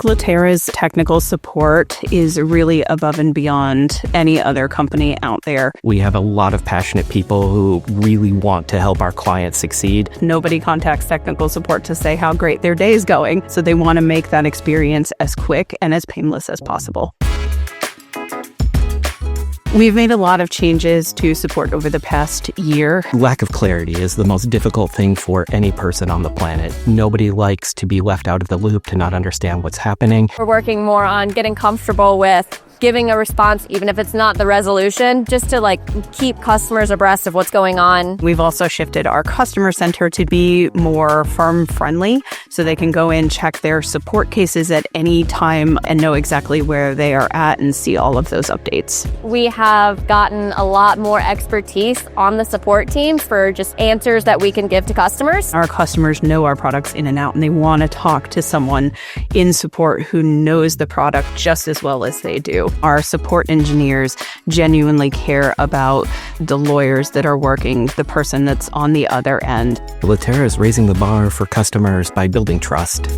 Litera's technical support is really above and beyond any other company out there. We have a lot of passionate people who really want to help our clients succeed. Nobody contacts technical support to say how great their day is going, so they want to make that experience as quick and as painless as possible. We've made a lot of changes to support over the past year. Lack of clarity is the most difficult thing for any person on the planet. Nobody likes to be left out of the loop, to not understand what's happening. We're working more on getting comfortable with giving a response, even if it's not the resolution, just to keep customers abreast of what's going on. We've also shifted our customer center to be more firm friendly, so they can go in, check their support cases at any time and know exactly where they are at and see all of those updates. We have gotten a lot more expertise on the support team for just answers that we can give to customers. Our customers know our products in and out, and they want to talk to someone in support who knows the product just as well as they do. Our support engineers genuinely care about the lawyers that are working, the person that's on the other end. Litera is raising the bar for customers by building trust.